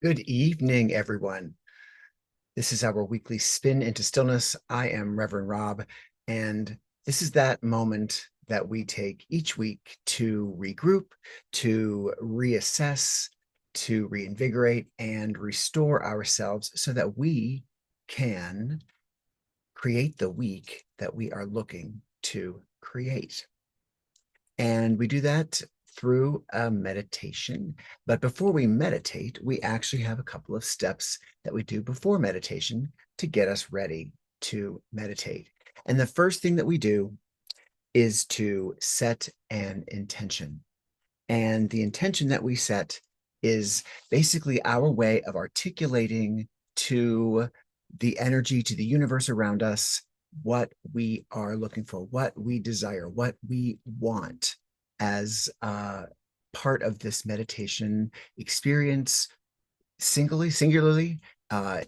Good evening, everyone. This is our weekly spin into stillness. I am Reverend Rob, and this is that moment that we take each week to regroup, to reassess, to reinvigorate, and restore ourselves so that we can create the week that we are looking to create. And we do that through a meditation. But before we meditate, we actually have a couple of steps that we do before meditation to get us ready to meditate. And the first thing that we do is to set an intention. And the intention that we set is basically our way of articulating to the energy, to the universe around us, what we are looking for, what we desire, what we want as part of this meditation experience, singularly, uh,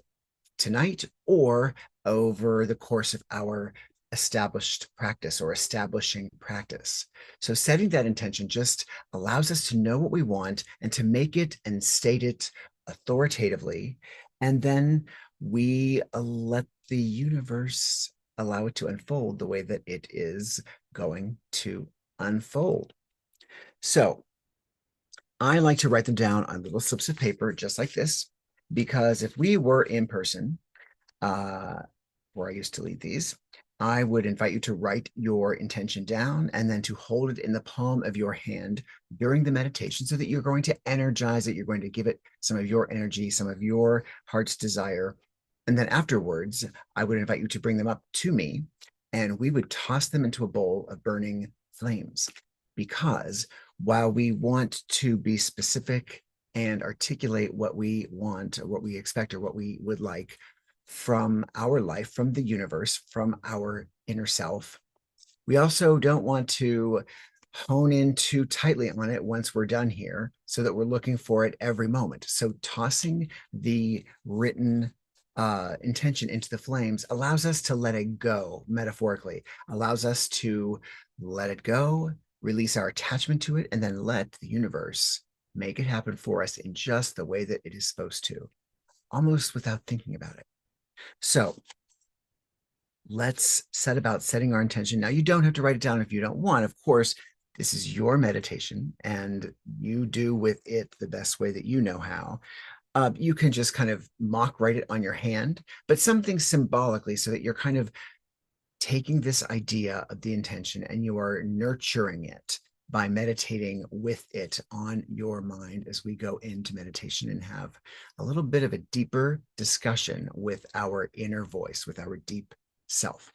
tonight or over the course of our established practice or establishing practice. So setting that intention just allows us to know what we want and to make it and state it authoritatively. And then we let the universe allow it to unfold the way that it is going to unfold. So I like to write them down on little slips of paper, just like this, because if we were in person, uh, where I used to lead these, I would invite you to write your intention down and then to hold it in the palm of your hand during the meditation so that you're going to energize it. You're going to give it some of your energy, some of your heart's desire. And then afterwards, I would invite you to bring them up to me and we would toss them into a bowl of burning flames. Because while we want to be specific and articulate what we want or what we expect or what we would like from our life, from the universe, from our inner self. We also don't want to hone in too tightly on it once we're done here so that we're looking for it every moment. So tossing the written intention into the flames allows us to let it go, metaphorically, allows us to let it go, release our attachment to it, and then let the universe make it happen for us in just the way that it is supposed to, almost without thinking about it. So let's set about setting our intention. Now, you don't have to write it down if you don't want. Of course, this is your meditation and you do with it the best way that you know how. You can just kind of mock write it on your hand, but something symbolically so that you're kind of taking this idea of the intention and you are nurturing it by meditating with it on your mind as we go into meditation and have a little bit of a deeper discussion with our inner voice, with our deep self.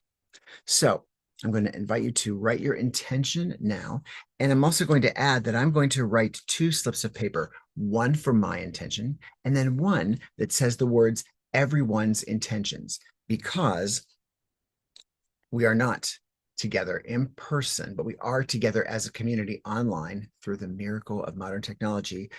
So I'm going to invite you to write your intention now. And I'm also going to add that I'm going to write two slips of paper, one for my intention, and then one that says the words everyone's intentions, because we are not together in person, but we are together as a community online through the miracle of modern technology.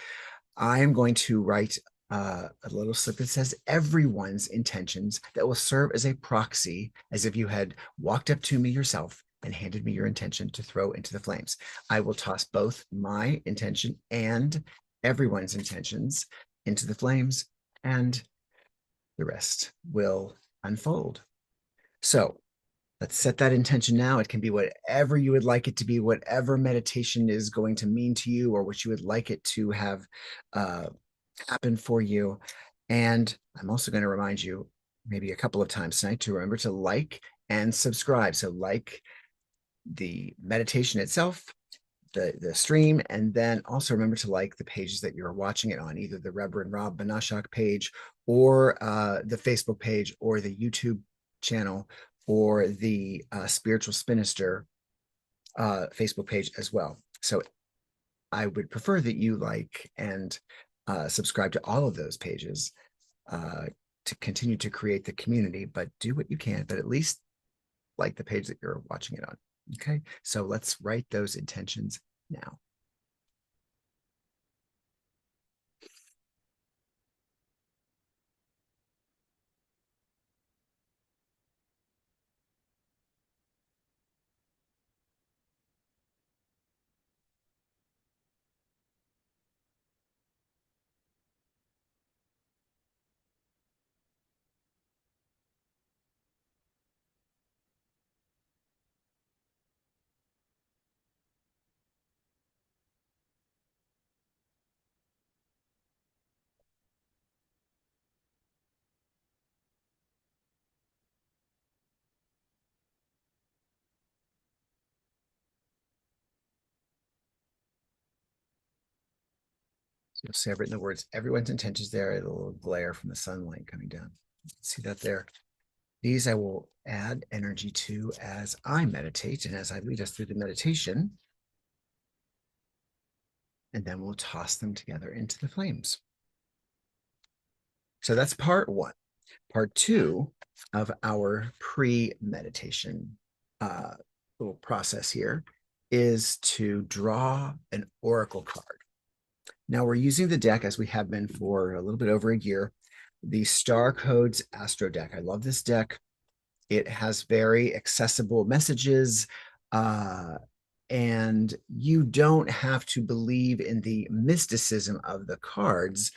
I am going to write a little slip that says everyone's intentions that will serve as a proxy, as if you had walked up to me yourself and handed me your intention to throw into the flames. I will toss both my intention and everyone's intentions into the flames, and the rest will unfold. So let's set that intention now. It can be whatever you would like it to be, whatever meditation is going to mean to you, or what you would like it to have uh, happen for you. And I'm also going to remind you maybe a couple of times tonight to remember to like and subscribe. So like the meditation itself, the stream, and then also remember to like the pages that you're watching it on, either the Reverend Rob Banashak page or the Facebook page or the YouTube channel or the Spiritual Spinister Facebook page as well. So I would prefer that you like and subscribe to all of those pages uh, to continue to create the community, but do what you can, but at least like the page that you're watching it on. Okay, so let's write those intentions now. You'll see I've written the words, everyone's intentions there, a little glare from the sunlight coming down. See that there? These I will add energy to as I meditate and as I lead us through the meditation. And then we'll toss them together into the flames. So that's part one. Part two of our pre-meditation little process here is to draw an oracle card. Now we're using the deck as we have been for a little bit over a year, the Star Codes Astro deck. I love this deck. It has very accessible messages, and you don't have to believe in the mysticism of the cards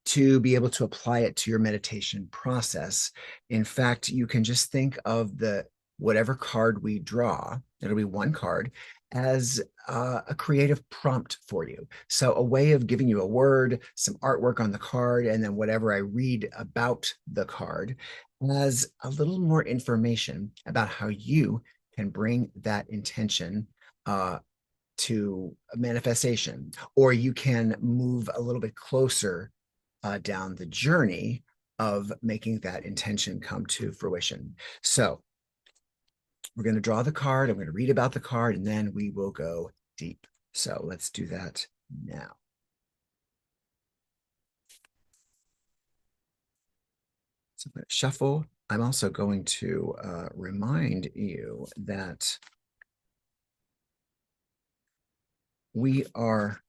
to be able to apply it to your meditation process. In fact, you can just think of the whatever card we draw, it'll be one card, as a creative prompt for you. So a way of giving you a word, some artwork on the card, and then whatever I read about the card as a little more information about how you can bring that intention to a manifestation, or you can move a little bit closer down the journey of making that intention come to fruition. So we're going to draw the card. I'm going to read about the card, and then we will go deep. So let's do that now. So I'm going to shuffle. I'm also going to remind you that we are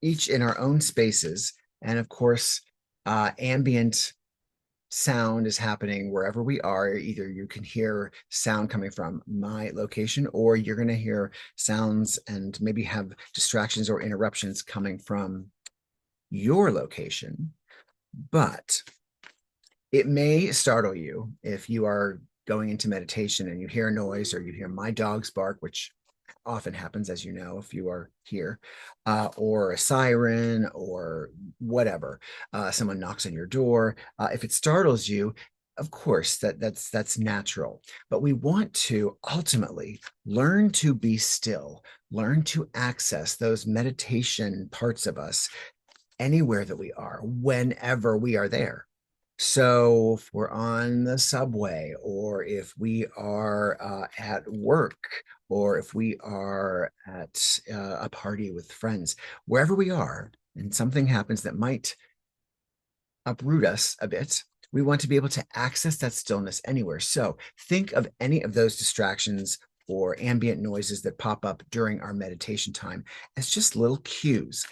each in our own spaces. And of course, ambient sound is happening wherever we are. Either you can hear sound coming from my location, or you're going to hear sounds and maybe have distractions or interruptions coming from your location. But it may startle you if you are going into meditation and you hear a noise, or you hear my dog's bark, which often happens, as you know, if you are here, or a siren or whatever. Someone knocks on your door. If it startles you, of course, that's natural. But we want to ultimately learn to be still, learn to access those meditation parts of us anywhere that we are, whenever we are there. So if we're on the subway, or if we are at work, or if we are at a party with friends, wherever we are, and something happens that might uproot us a bit, we want to be able to access that stillness anywhere. So think of any of those distractions or ambient noises that pop up during our meditation time as just little cues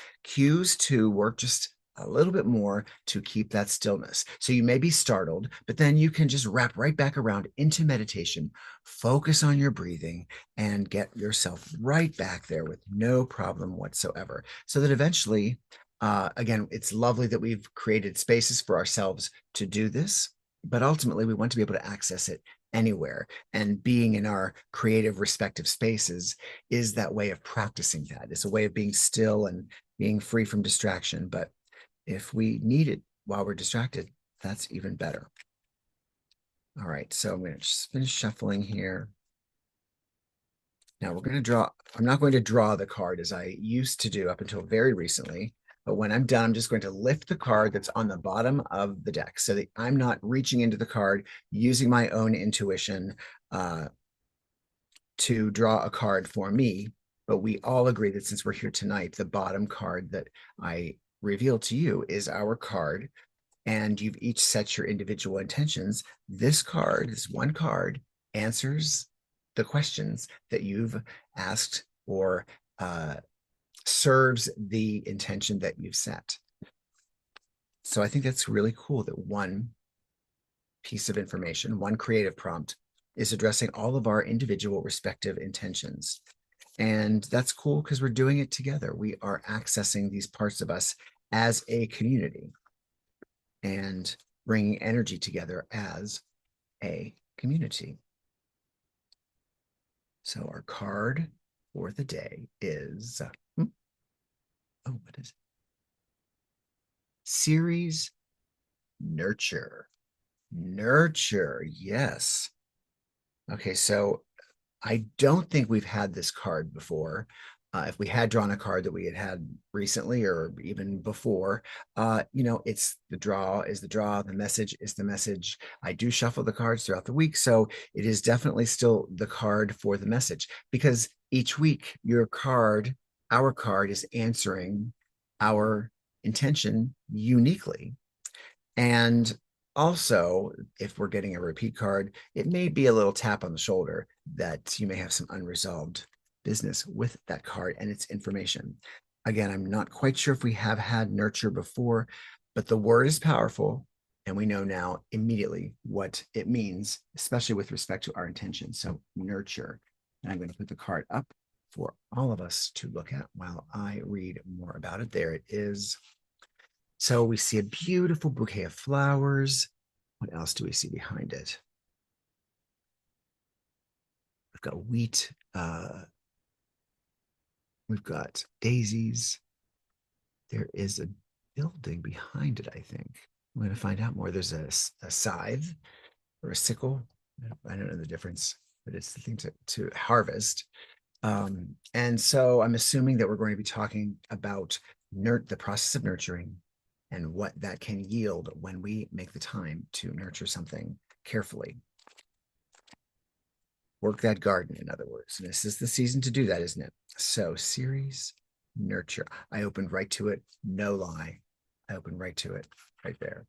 to work just a little bit more to keep that stillness. So you may be startled, but then you can just wrap right back around into meditation, focus on your breathing, and get yourself right back there with no problem whatsoever. So that eventually, again, it's lovely that we've created spaces for ourselves to do this, but ultimately we want to be able to access it anywhere. And being in our creative respective spaces is that way of practicing that. It's a way of being still and being free from distraction. But if we need it while we're distracted, that's even better. All right, so I'm going to just finish shuffling here. Now we're going to draw. I'm not going to draw the card as I used to do up until very recently. But when I'm done, I'm just going to lift the card that's on the bottom of the deck so that I'm not reaching into the card using my own intuition to draw a card for me. But we all agree that since we're here tonight, the bottom card that I reveal to you is our card, and you've each set your individual intentions. This card, this one card, answers the questions that you've asked, or serves the intention that you've set. So I think that's really cool that one piece of information, one creative prompt, is addressing all of our individual respective intentions. And that's cool because we're doing it together. We are accessing these parts of us as a community and bringing energy together as a community. So our card for the day is, what is it? Series Nurture. Nurture, yes. Okay, so I don't think we've had this card before, If we had drawn a card that we had had recently or even before, it's the draw is the draw, the message is the message. I do shuffle the cards throughout the week, so it is definitely still the card for the message, because each week our card is answering our intention uniquely. And also, if we're getting a repeat card, it may be a little tap on the shoulder that you may have some unresolved business with that card and its information. Again, I'm not quite sure if we have had nurture before, but the word is powerful, and we know now immediately what it means, especially with respect to our intention. So nurture. And I'm going to put the card up for all of us to look at while I read more about it. There it is. So we see a beautiful bouquet of flowers. What else do we see behind it? We've got wheat. We've got daisies. There is a building behind it, I think. I'm going to find out more. There's a scythe or a sickle. I don't know the difference, but it's the thing to harvest. And so I'm assuming that we're going to be talking about the process of nurturing and what that can yield when we make the time to nurture something carefully. Work that garden, in other words. And this is the season to do that, isn't it? So Ceres, nurture. I opened right to it. No lie. I opened right to it, right there.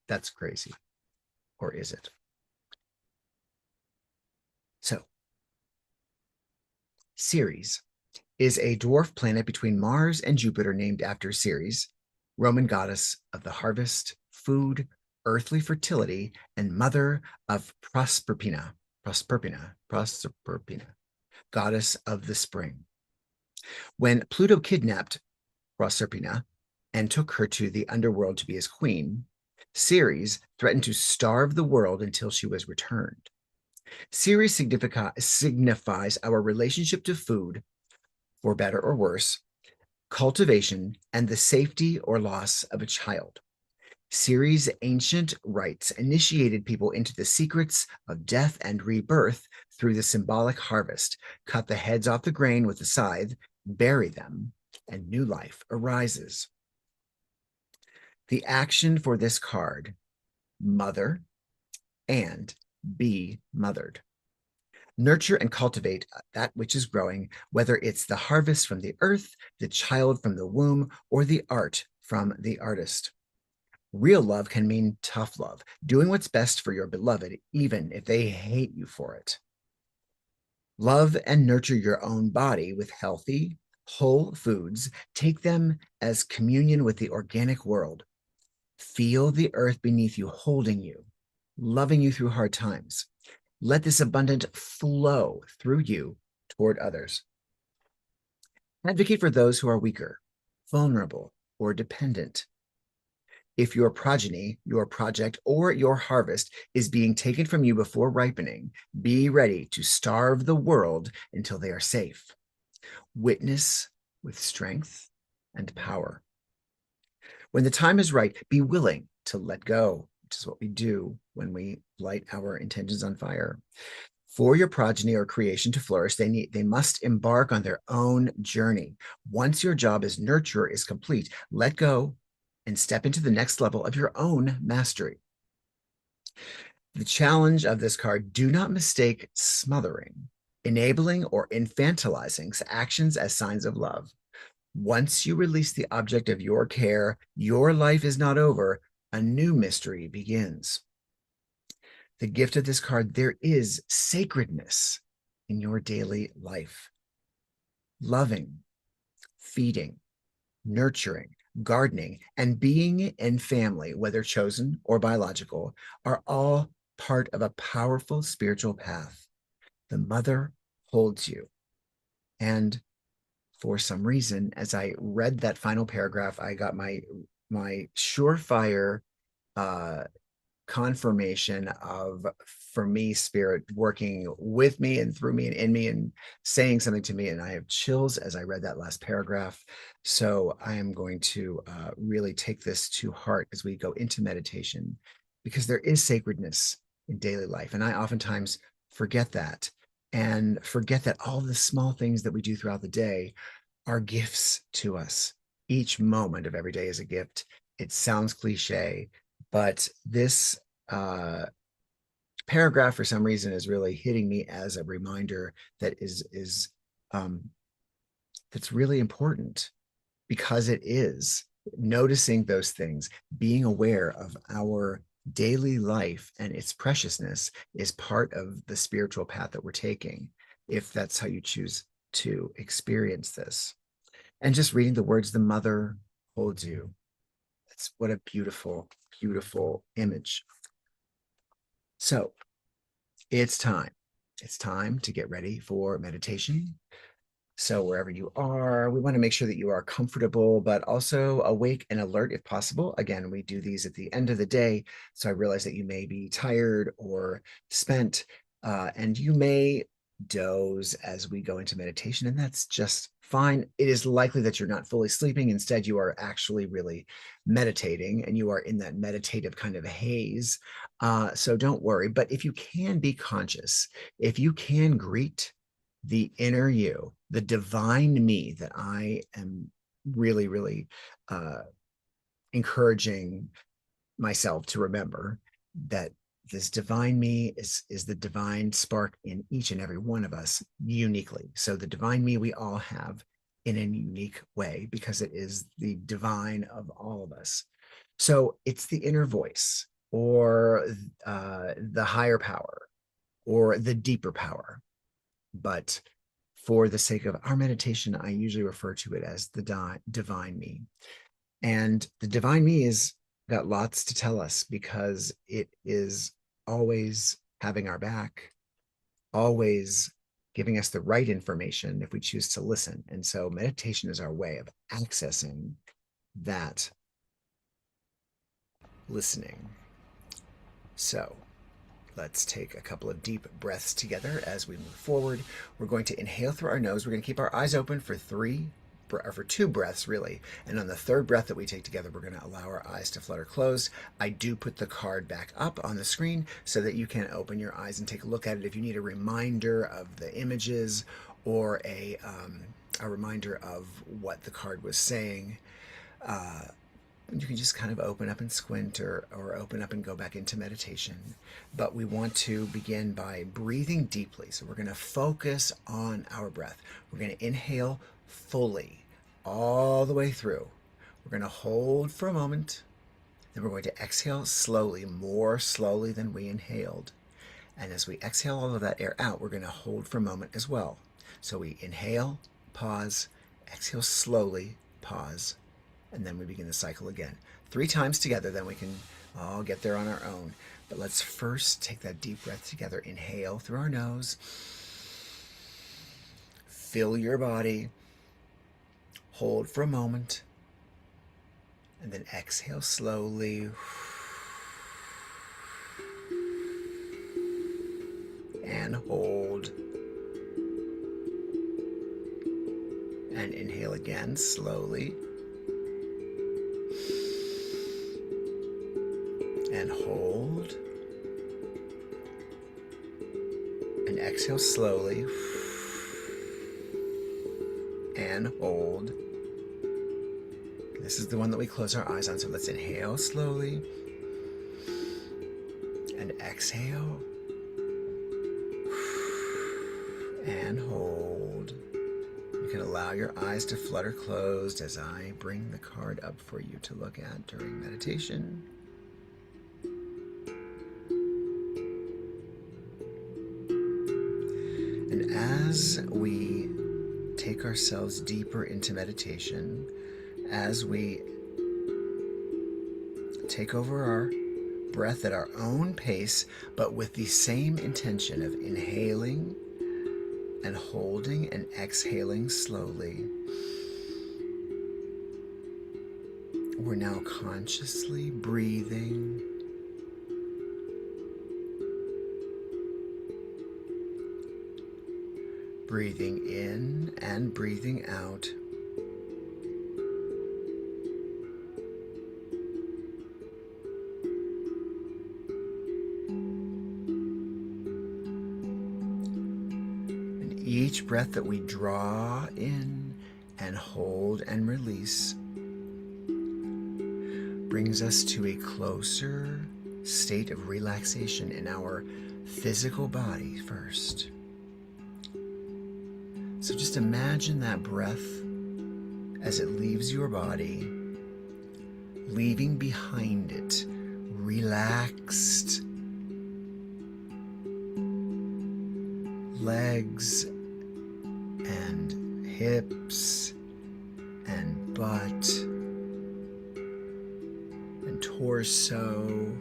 That's crazy. Or is it? So Ceres is a dwarf planet between Mars and Jupiter named after Ceres, Roman goddess of the harvest, food, earthly fertility, and mother of Proserpina, goddess of the spring. When Pluto kidnapped Proserpina and took her to the underworld to be his queen, Ceres threatened to starve the world until she was returned. Ceres signifies our relationship to food, for better or worse, cultivation, and the safety or loss of a child. Ceres' ancient rites initiated people into the secrets of death and rebirth through the symbolic harvest. Cut the heads off the grain with a scythe, bury them, and new life arises. The action for this card: mother and be mothered. Nurture and cultivate that which is growing, whether it's the harvest from the earth, the child from the womb, or the art from the artist. Real love can mean tough love, doing what's best for your beloved, even if they hate you for it. Love and nurture your own body with healthy, whole foods. Take them as communion with the organic world. Feel the earth beneath you holding you, loving you through hard times. Let this abundant flow through you toward others. Advocate for those who are weaker, vulnerable, or dependent. If your progeny, your project, or your harvest is being taken from you before ripening, be ready to starve the world until they are safe. Witness with strength and power. When the time is right, be willing to let go, which is what we do when we light our intentions on fire. For your progeny or creation to flourish, they must embark on their own journey. Once your job as nurturer is complete, let go and step into the next level of your own mastery. The challenge of this card: do not mistake smothering, enabling, or infantilizing actions as signs of love. Once you release the object of your care, your life is not over. A new mystery begins. The gift of this card: there is sacredness in your daily life. Loving, feeding, nurturing, gardening, and being in family, whether chosen or biological, are all part of a powerful spiritual path. The mother holds you. And for some reason, as I read that final paragraph, I got my surefire confirmation of, for me, spirit working with me and through me and in me and saying something to me. And I have chills as I read that last paragraph. So I am going to really take this to heart as we go into meditation, because there is sacredness in daily life. And I oftentimes forget that. and forget that all the small things that we do throughout the day are gifts to us. Each moment of every day is a gift. It sounds cliche, but this paragraph for some reason is really hitting me as a reminder that is that's really important, because it is noticing those things, being aware of our daily life and its preciousness is part of the spiritual path that we're taking, if that's how you choose to experience this. And just reading the words, the mother holds you. That's what a beautiful, beautiful image. So it's time. It's time to get ready for meditation. So wherever you are, we want to make sure that you are comfortable, but also awake and alert if possible. Again, we do these at the end of the day. So I realize that you may be tired or spent, and you may doze as we go into meditation, and that's just fine. It is likely that you're not fully sleeping. Instead, you are actually really meditating, and you are in that meditative kind of haze. So don't worry. But if you can be conscious, if you can greet the inner you, the divine me that I am really, really encouraging myself to remember, that this divine me is the divine spark in each and every one of us uniquely. So the divine me we all have in a unique way, because it is the divine of all of us. So it's the inner voice, or the higher power, or the deeper power. But for the sake of our meditation, I usually refer to it as the divine me. And the divine me is got lots to tell us, because it is always having our back, always giving us the right information if we choose to listen. And so meditation is our way of accessing that listening. So let's take a couple of deep breaths together as we move forward. We're going to inhale through our nose. We're going to keep our eyes open for two breaths, really. And on the third breath that we take together, we're going to allow our eyes to flutter closed. I do put the card back up on the screen so that you can open your eyes and take a look at it if you need a reminder of the images, or a reminder of what the card was saying. You can just kind of open up and squint, or open up and go back into meditation. But we want to begin by breathing deeply. So we're going to focus on our breath. We're going to inhale fully all the way through. We're going to hold for a moment. Then we're going to exhale slowly, more slowly than we inhaled. And as we exhale all of that air out, we're going to hold for a moment as well. So we inhale, pause, exhale slowly, pause, and then we begin the cycle again. 3 times together, then we can all get there on our own. But let's first take that deep breath together. Inhale through our nose. Fill your body. Hold for a moment. And then exhale slowly. And hold. And inhale again slowly. And hold, and exhale slowly, and hold. This is the one that we close our eyes on, so let's inhale slowly, and exhale, and hold. You can allow your eyes to flutter closed as I bring the card up for you to look at during meditation. And as we take ourselves deeper into meditation, as we take over our breath at our own pace, but with the same intention of inhaling and holding and exhaling slowly, we're now consciously breathing. Breathing in and breathing out. breath that we draw in and hold and release brings us to a closer state of relaxation in our physical body first. So just imagine that breath as it leaves your body, leaving behind it relaxed legs and hips and butt and torso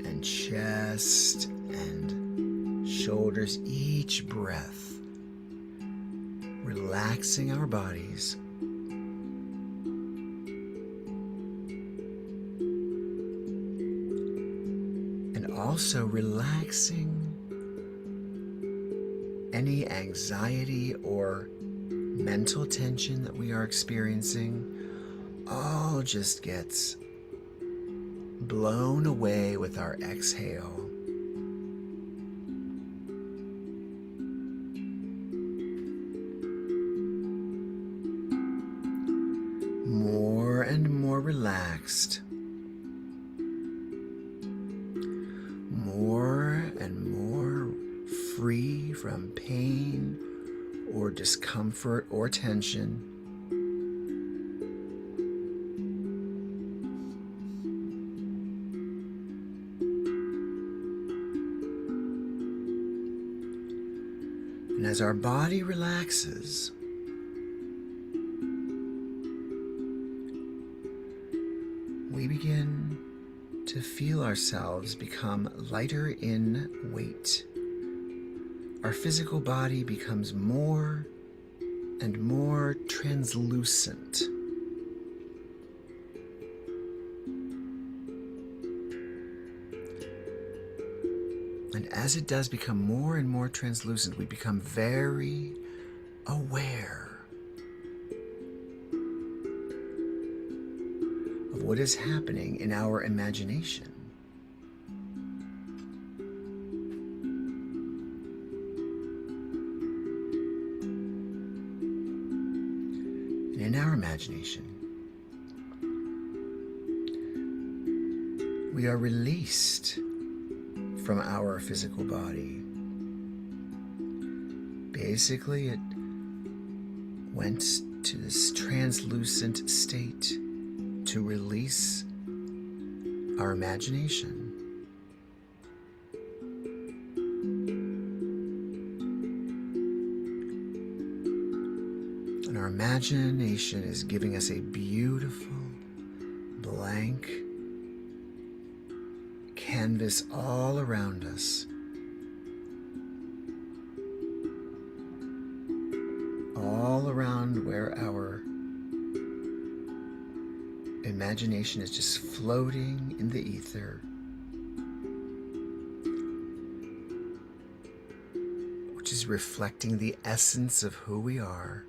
and chest and shoulders. Each breath relaxing our bodies, and also relaxing any anxiety or mental tension that we are experiencing. All just gets blown away with our exhale. More and more relaxed. More and more free from pain or discomfort or tension. And as our body relaxes, we begin to feel ourselves become lighter in weight. Our physical body becomes more and more translucent. And as it does become more and more translucent, we become very aware of what is happening in our imagination. And in our imagination, we are released from our physical body. Basically, it went to this translucent state to release our imagination. And our imagination is giving us a beautiful blank canvas all around us. All around where our imagination is just floating in the ether, which is reflecting the essence of who we are.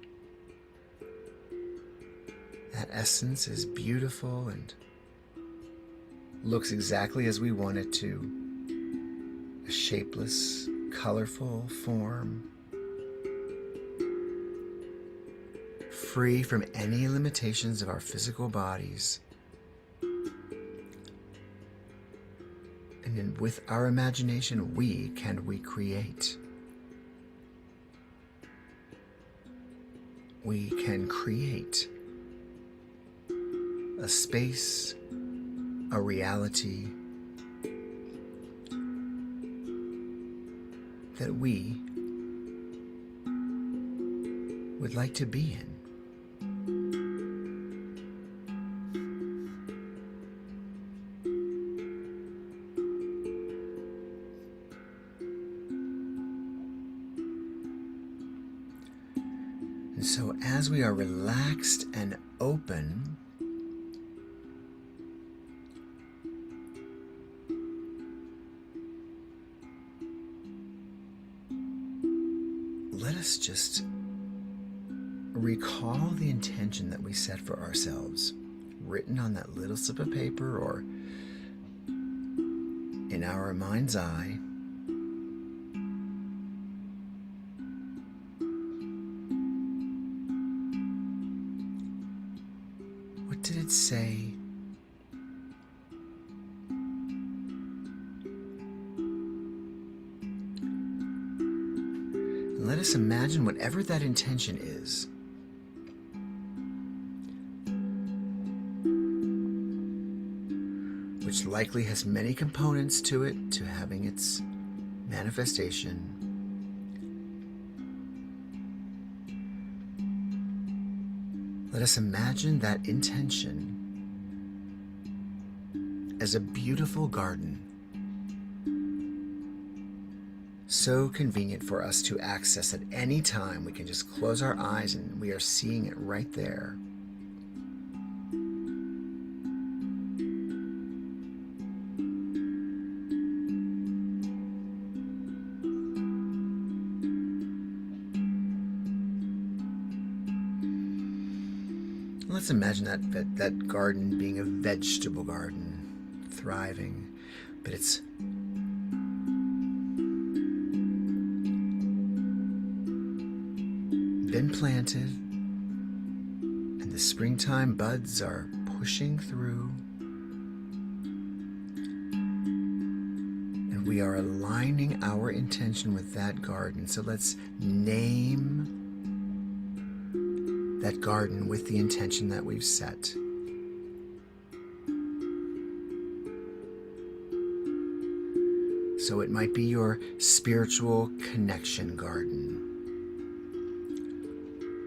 That essence is beautiful and looks exactly as we want it to. A shapeless, colorful form, free from any limitations of our physical bodies. And then with our imagination, we can recreate. We can create a space, a reality that we would like to be in. And so as we are relaxed and open, let us just recall the intention that we set for ourselves, written on that little slip of paper or in our mind's eye. it say? And let us imagine whatever that intention is. Which likely has many components to it, to having its manifestation. Let us imagine that intention as a beautiful garden, so convenient for us to access at any time. We can just close our eyes and we are seeing it right there. Let's imagine that garden being a vegetable garden, thriving, but it's been planted, and the springtime buds are pushing through, and we are aligning our intention with that garden. So let's name that garden with the intention that we've set. So it might be your spiritual connection garden,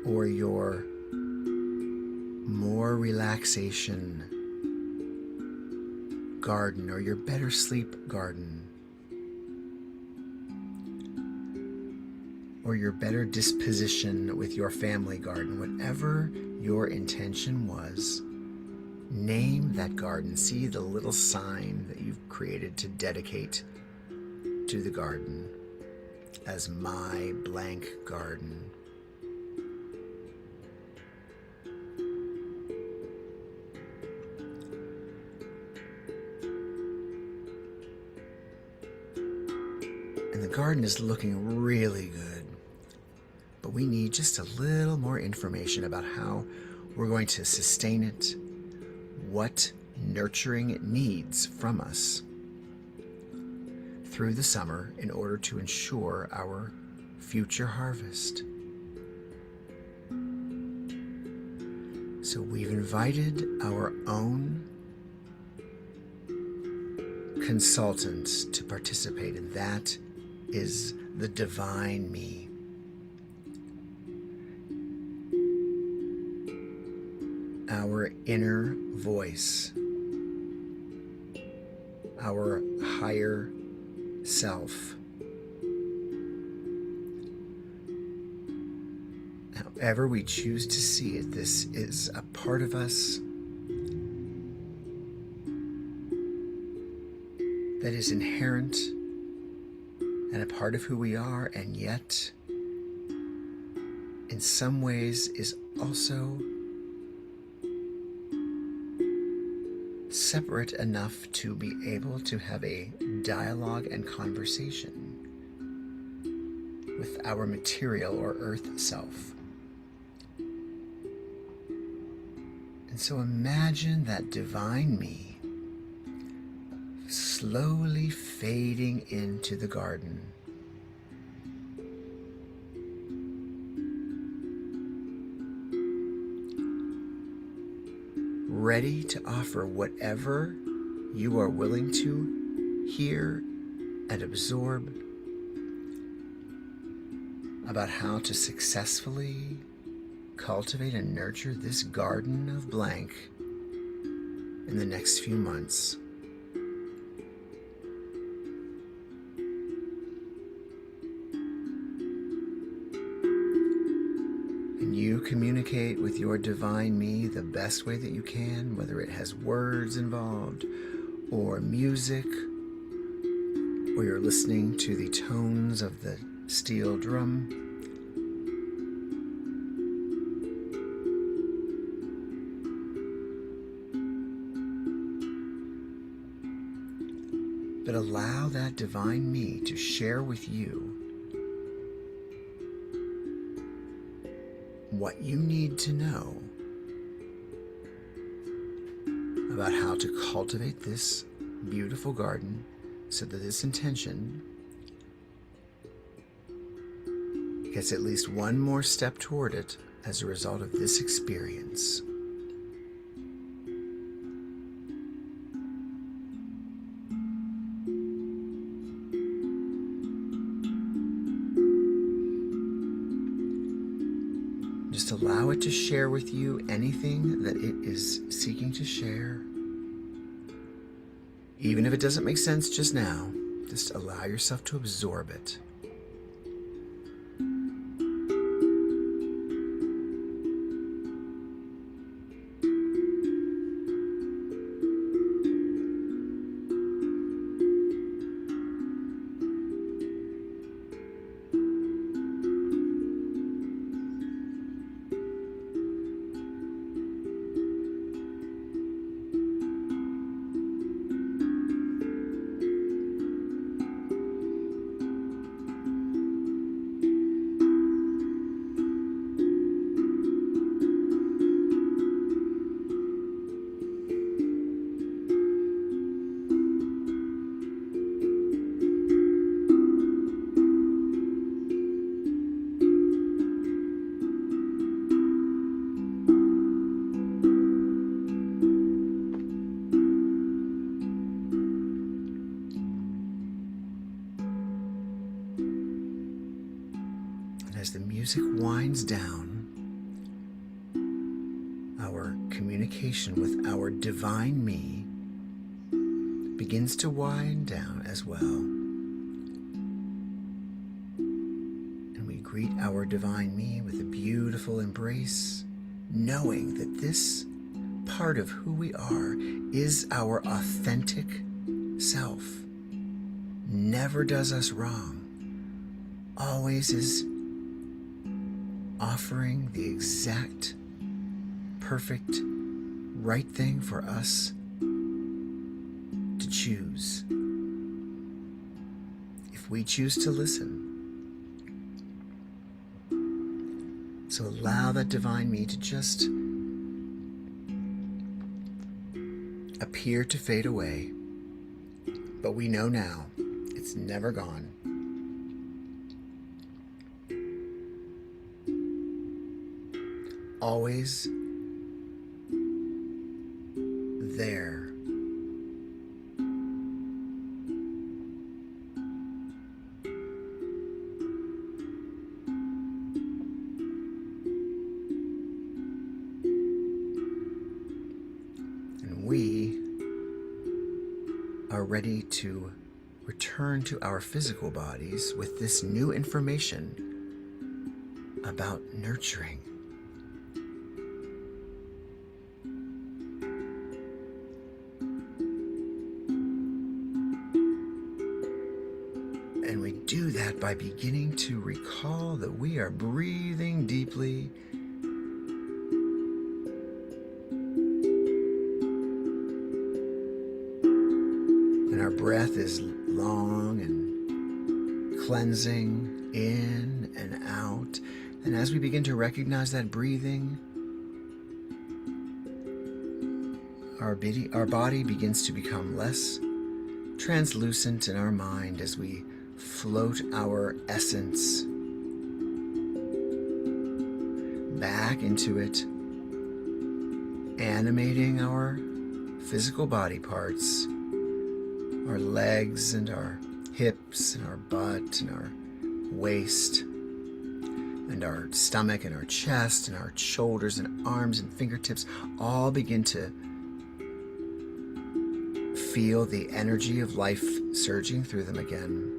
or your more relaxation garden, or your better sleep garden, or your better disposition with your family garden. Whatever your intention was, name that garden. See the little sign that you've created to dedicate to the garden as my blank garden. And the garden is looking really good, but we need just a little more information about how we're going to sustain it, what nurturing it needs from us through the summer in order to ensure our future harvest. So we've invited our own consultant to participate, and that is the divine me. Our inner voice, our higher self. However we choose to see it, this is a part of us that is inherent and a part of who we are, and yet in some ways is also separate enough to be able to have a dialogue and conversation with our material or earth self. And so imagine that divine me slowly fading into the garden. Ready to offer whatever you are willing to hear and absorb about how to successfully cultivate and nurture this garden of blank in the next few months. And you communicate with your divine me the best way that you can, whether it has words involved or music, or you're listening to the tones of the steel drum. But allow that divine me to share with you what you need to know about how to cultivate this beautiful garden so that this intention gets at least one more step toward it as a result of this experience. Just allow it to share with you anything that it is seeking to share. Even if it doesn't make sense just now, just allow yourself to absorb it. As the music winds down, our communication with our divine me begins to wind down as well. And we greet our divine me with a beautiful embrace, knowing that this part of who we are is our authentic self. Never does us wrong. Always is offering the exact, perfect, right thing for us to choose. If we choose to listen. So allow that divine me to just appear to fade away. But we know now it's never gone. Always there. And we are ready to return to our physical bodies with this new information about nurturing. And we do that by beginning to recall that we are breathing deeply and our breath is long and cleansing in and out. And as we begin to recognize that breathing, our body begins to become less translucent in our mind as we float our essence back into it, animating our physical body parts, our legs and our hips and our butt and our waist and our stomach and our chest and our shoulders and arms and fingertips all begin to feel the energy of life surging through them again.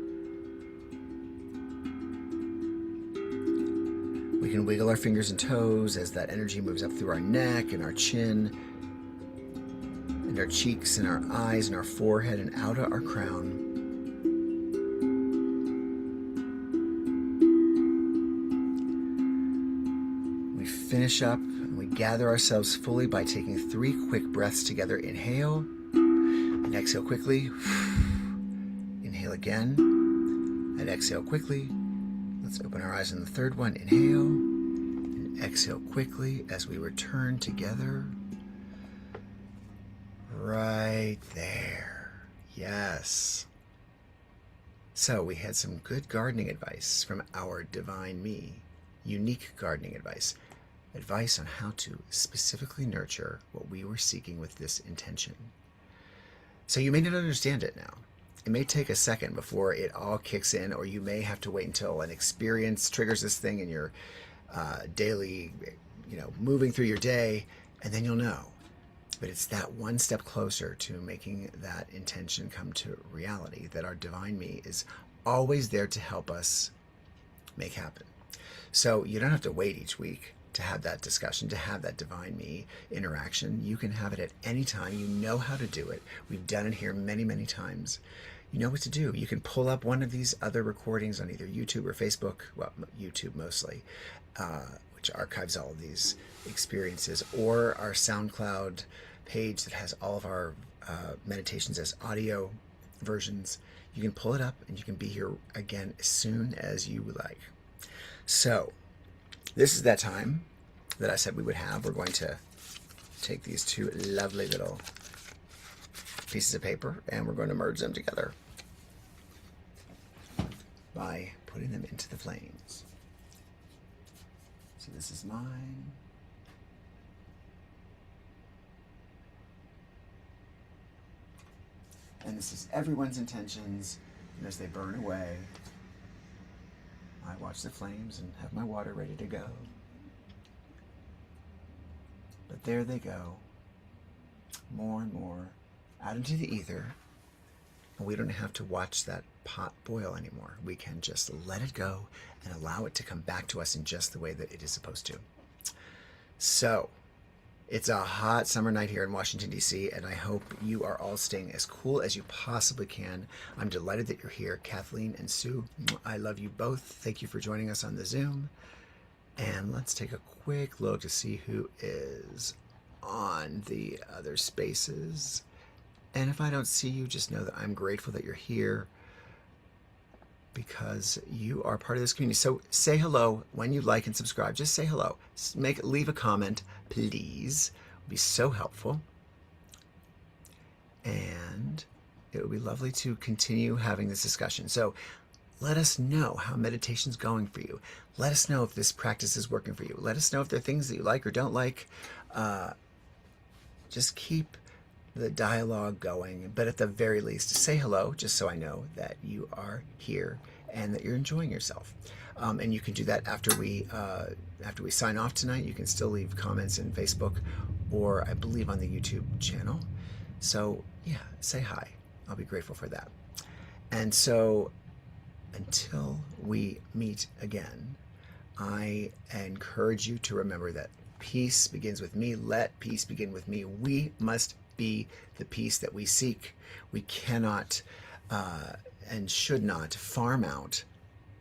We can wiggle our fingers and toes as that energy moves up through our neck and our chin and our cheeks and our eyes and our forehead and out of our crown. We finish up and we gather ourselves fully by taking 3 quick breaths together. Inhale and exhale quickly. Inhale again and exhale quickly. Let's open our eyes on the third one. Inhale and exhale quickly as we return together. right there. Yes. So we had some good gardening advice from our divine me. Unique gardening advice. Advice on how to specifically nurture what we were seeking with this intention. So you may not understand it now. It may take a second before it all kicks in, or you may have to wait until an experience triggers this thing in your daily, moving through your day, and then you'll know. But it's that one step closer to making that intention come to reality that our divine me is always there to help us make happen. So you don't have to wait each week to have that discussion, to have that divine me interaction. You can have it at any time. You know how to do it. We've done it here many, many times. You know what to do. You can pull up one of these other recordings on either YouTube or Facebook, well, YouTube mostly, which archives all of these experiences, or our SoundCloud page that has all of our meditations as audio versions. You can pull it up and you can be here again as soon as you would like. So this is that time that I said we would have. We're going to take these two lovely little pieces of paper and we're going to merge them together by putting them into the flames. So this is mine. And this is everyone's intentions. And as they burn away, I watch the flames and have my water ready to go. But there they go, more and more out into the ether. And we don't have to watch that pot boil anymore. We can just let it go and allow it to come back to us in just the way that it is supposed to. So, it's a hot summer night here in Washington, D.C., and I hope you are all staying as cool as you possibly can. I'm delighted that you're here. Kathleen and Sue, I love you both. Thank you for joining us on the Zoom. And let's take a quick look to see who is on the other spaces. And if I don't see you, just know that I'm grateful that you're here because you are part of this community. So say hello when you like and subscribe. Just say hello. Leave a comment, please. It would be so helpful. And it would be lovely to continue having this discussion. So let us know how meditation's going for you. Let us know if this practice is working for you. Let us know if there are things that you like or don't like. Just keep the dialogue going, but at the very least, say hello, just so I know that you are here and that you're enjoying yourself. And you can do that after we sign off tonight. You can still leave comments in Facebook or I believe on the YouTube channel. So yeah, say hi. I'll be grateful for that. And so until we meet again, I encourage you to remember that peace begins with me. Let peace begin with me. We must be the peace that we seek. We cannot and should not farm out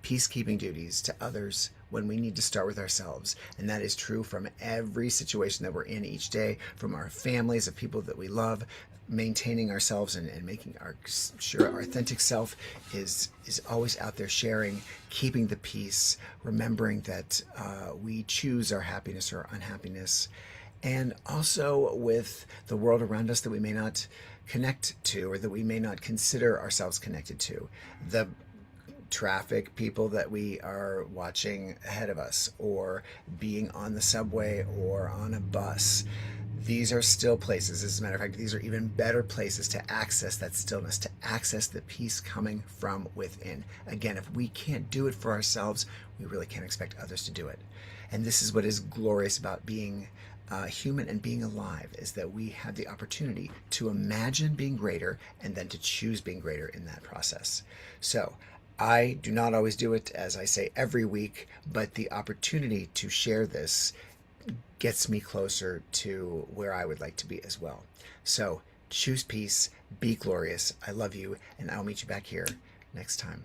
peacekeeping duties to others when we need to start with ourselves. And that is true from every situation that we're in each day, from our families, of people that we love. Maintaining ourselves and making sure our authentic self is always out there sharing, keeping the peace, remembering that we choose our happiness or unhappiness, and also with the world around us that we may not connect to or that we may not consider ourselves connected to. The traffic, people that we are watching ahead of us, or being on the subway or on a bus. These are still places. As a matter of fact, these are even better places to access that stillness, to access the peace coming from within. Again, if we can't do it for ourselves, we really can't expect others to do it. And this is what is glorious about being human and being alive, is that we have the opportunity to imagine being greater and then to choose being greater in that process. So I do not always do it, as I say, every week, but the opportunity to share this gets me closer to where I would like to be as well. So choose peace, be glorious. I love you, and I'll meet you back here next time.